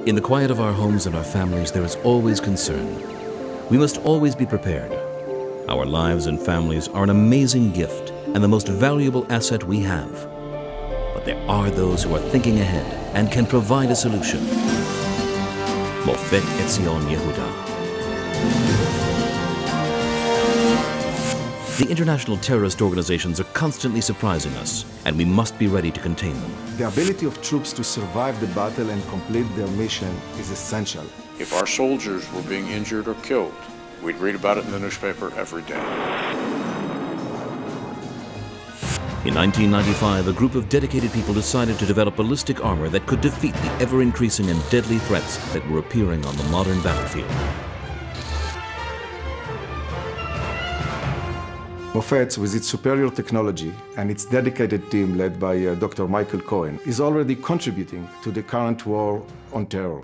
In the quiet of our homes and our families, there is always concern. We must always be prepared. Our lives and families are an amazing gift and the most valuable asset we have. But there are those who are thinking ahead and can provide a solution. Mofet Etzion Yehuda. The international terrorist organizations are constantly surprising us, and we must be ready to contain them. The ability of troops to survive the battle and complete their mission is essential. If our soldiers were being injured or killed, we'd read about it in the newspaper every day. In 1995, a group of dedicated people decided to develop ballistic armor that could defeat the ever-increasing and deadly threats that were appearing on the modern battlefield. Mofet, with its superior technology and its dedicated team led by Dr. Michael Cohen, is already contributing to the current war on terror.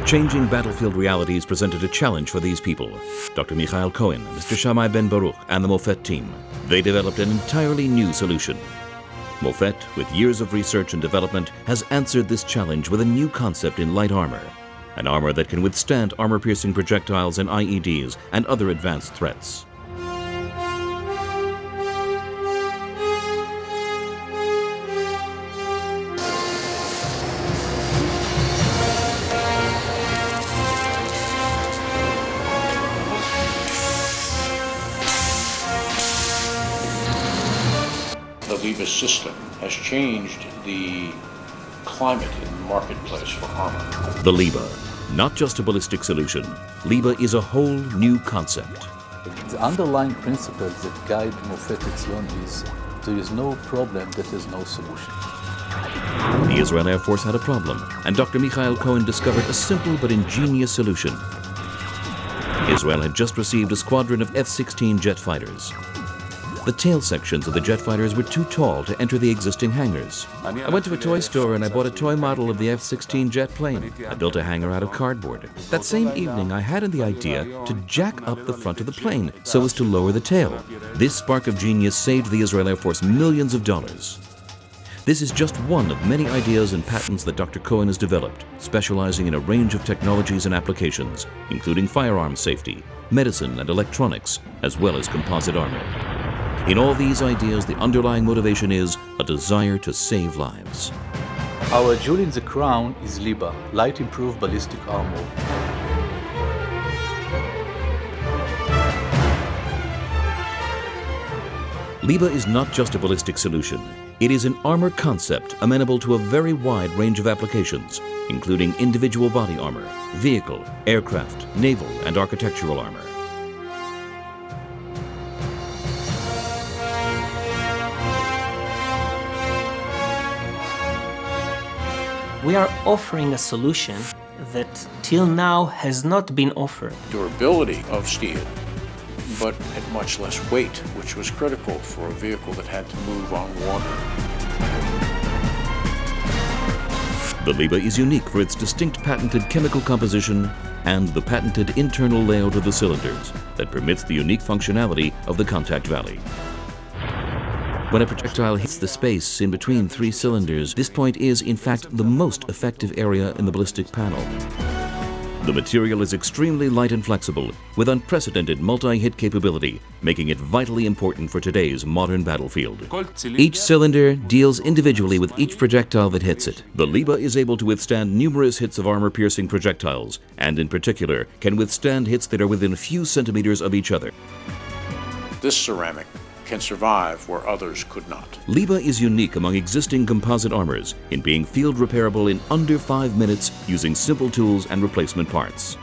Changing battlefield realities presented a challenge for these people. Dr. Michael Cohen, Mr. Shammai Ben Baruch, and the Mofet team. They developed an entirely new solution. Mofet, with years of research and development, has answered this challenge with a new concept in light armor. An armor that can withstand armor-piercing projectiles and IEDs and other advanced threats. The LIBA system has changed the climate in the marketplace for armor. The LIBA, not just a ballistic solution. LIBA is a whole new concept. The underlying principle that guide Mofet Etzion is there is no problem that has no solution. The Israel Air Force had a problem, and Dr. Michael Cohen discovered a simple but ingenious solution. Israel had just received a squadron of F-16 jet fighters. The tail sections of the jet fighters were too tall to enter the existing hangars. I went to a toy store and I bought a toy model of the F-16 jet plane. I built a hangar out of cardboard. That same evening, I had the idea to jack up the front of the plane so as to lower the tail. This spark of genius saved the Israel Air Force millions of dollars. This is just one of many ideas and patents that Dr. Cohen has developed, specializing in a range of technologies and applications, including firearm safety, medicine and electronics, as well as composite armor. In all these ideas, the underlying motivation is a desire to save lives. Our jewel in the crown is LIBA, Light Improved Ballistic Armor. LIBA is not just a ballistic solution. It is an armor concept amenable to a very wide range of applications, including individual body armor, vehicle, aircraft, naval, and architectural armor. We are offering a solution that till now has not been offered. Durability of steel, but at much less weight, which was critical for a vehicle that had to move on water. The LIBA is unique for its distinct patented chemical composition and the patented internal layout of the cylinders that permits the unique functionality of the contact valley. When a projectile hits the space in between three cylinders, this point is, in fact, the most effective area in the ballistic panel. The material is extremely light and flexible, with unprecedented multi-hit capability, making it vitally important for today's modern battlefield. Each cylinder deals individually with each projectile that hits it. The LIBA is able to withstand numerous hits of armor-piercing projectiles, and in particular, can withstand hits that are within a few centimeters of each other. This ceramic can survive where others could not. LIBA is unique among existing composite armors in being field repairable in under 5 minutes using simple tools and replacement parts.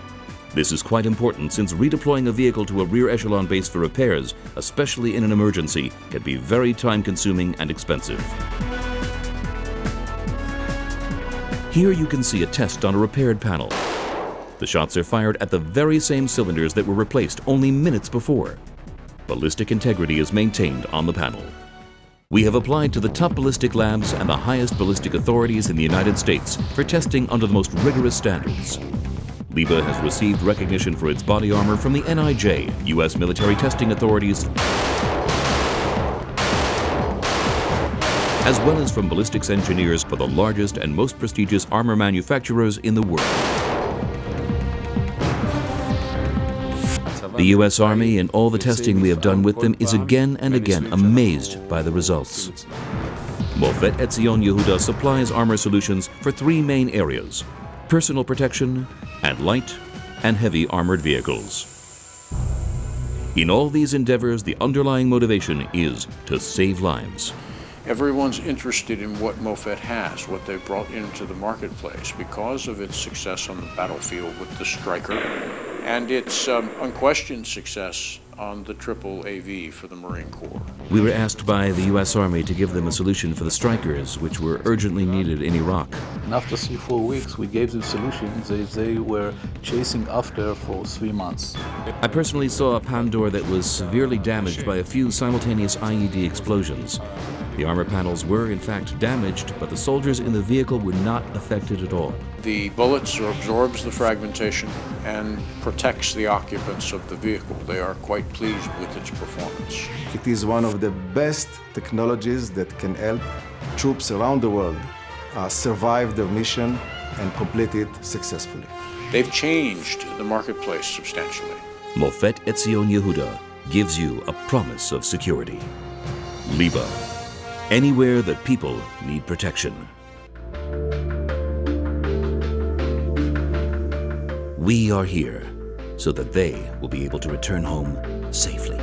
This is quite important since redeploying a vehicle to a rear echelon base for repairs, especially in an emergency, can be very time-consuming and expensive. Here you can see a test on a repaired panel. The shots are fired at the very same cylinders that were replaced only minutes before. Ballistic integrity is maintained on the panel. We have applied to the top ballistic labs and the highest ballistic authorities in the United States for testing under the most rigorous standards. LIBA has received recognition for its body armor from the NIJ, U.S. military testing authorities, as well as from ballistics engineers for the largest and most prestigious armor manufacturers in the world. The U.S. Army, in all the testing we have done with them, is again and again amazed by the results. Mofet Etzion Yehuda supplies armor solutions for three main areas: personal protection and light and heavy armored vehicles. In all these endeavors, the underlying motivation is to save lives. Everyone's interested in what Mofet has, what they've brought into the marketplace because of its success on the battlefield with the Stryker and its unquestioned success on the Triple AV for the Marine Corps. We were asked by the U.S. Army to give them a solution for the Strykers, which were urgently needed in Iraq. And after 3-4 weeks, we gave them solutions they were chasing after for 3 months. I personally saw a Pandor that was severely damaged by a few simultaneous IED explosions. The armor panels were, in fact, damaged, but the soldiers in the vehicle were not affected at all. The bullets absorbs the fragmentation and protects the occupants of the vehicle. They are quite pleased with its performance. It is one of the best technologies that can help troops around the world survive their mission and complete it successfully. They've changed the marketplace substantially. Mofet Etzion Yehuda gives you a promise of security. Liba, anywhere that people need protection. We are here so that they will be able to return home safely.